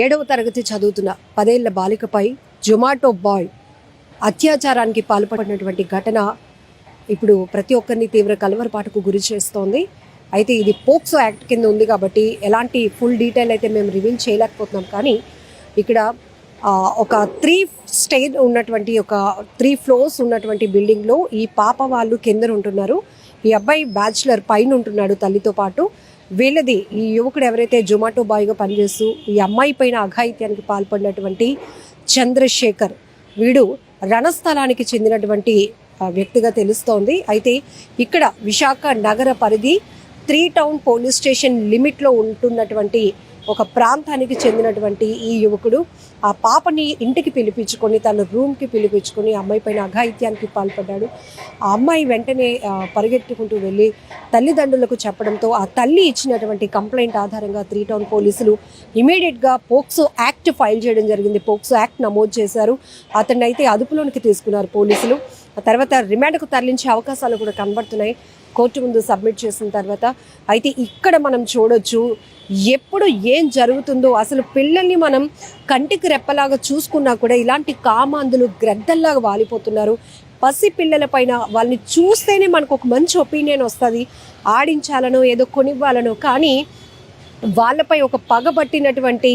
7వ తరగతి చదువుతున్న 10 ఏళ్ల బాలికపై జొమాటో బాయ్ అత్యాచారానికి పాల్పడినటువంటి ఘటన ఇప్పుడు ప్రతి ఒక్కరిని తీవ్ర కలవరపాటుకు గురి చేస్తోంది. అయితే ఇది పోక్సో యాక్ట్ కింద ఉంది కాబట్టి ఎలాంటి ఫుల్ డీటెయిల్ అయితే మేము రివీల్ చేయలేకపోతున్నాం. కానీ ఇక్కడ ఒక 3 స్టేజ్ ఉన్నటువంటి ఒక 3 ఫ్లోర్స్ ఉన్నటువంటి బిల్డింగ్లో ఈ పాప వాళ్ళు కింద ఉంటున్నారు. ఈ అబ్బాయి బ్యాచులర్ పైన ఉంటున్నాడు తల్లితో పాటు. వీళ్ళది ఈ యువకుడు ఎవరైతే జొమాటో బాయ్గా పనిచేస్తూ ఈ అమ్మాయి పైన అఘాయిత్యానికి పాల్పడినటువంటి చంద్రశేఖర్, వీడు రణస్థలానికి చెందినటువంటి వ్యక్తిగా తెలుస్తోంది. అయితే ఇక్కడ విశాఖ నగర పరిధి 3 టౌన్ పోలీస్ స్టేషన్ లిమిట్లో ఉంటున్నటువంటి ఒక ప్రాంతానికి చెందినటువంటి ఈ యువకుడు ఆ పాపని ఇంటికి పిలిపించుకొని తన రూమ్కి పిలిపించుకొని అమ్మాయి పైన అఘాయిత్యానికి పాల్పడ్డాడు. ఆ అమ్మాయి వెంటనే పరిగెత్తుకుంటూ వెళ్ళి తల్లిదండ్రులకు చెప్పడంతో ఆ తల్లి ఇచ్చినటువంటి కంప్లైంట్ ఆధారంగా 3 టౌన్ పోలీసులు ఇమీడియట్గా పోక్సో యాక్ట్ ఫైల్ చేయడం జరిగింది. పోక్సో యాక్ట్ నమోదు చేశారు. అతన్ని అయితే అదుపులోనికి తీసుకున్నారు పోలీసులు. ఆ తర్వాత రిమాండ్కు తరలించే అవకాశాలు కూడా కనబడుతున్నాయి కోర్టు ముందు సబ్మిట్ చేసిన తర్వాత. అయితే ఇక్కడ మనం చూడొచ్చు ఎప్పుడు ఏం జరుగుతుందో. అసలు పిల్లల్ని మనం కంటికి రెప్పలాగా చూసుకున్నా కూడా ఇలాంటి కామాంధులు గ్రద్దల్లాగా వాలిపోతున్నారు. పసి పిల్లల పైన వాళ్ళని చూస్తేనే మనకు ఒక మంచి ఒపీనియన్ వస్తుంది, ఆడించాలనో ఏదో కొనివ్వాలనో. కానీ వాళ్ళపై ఒక పగబట్టినటువంటి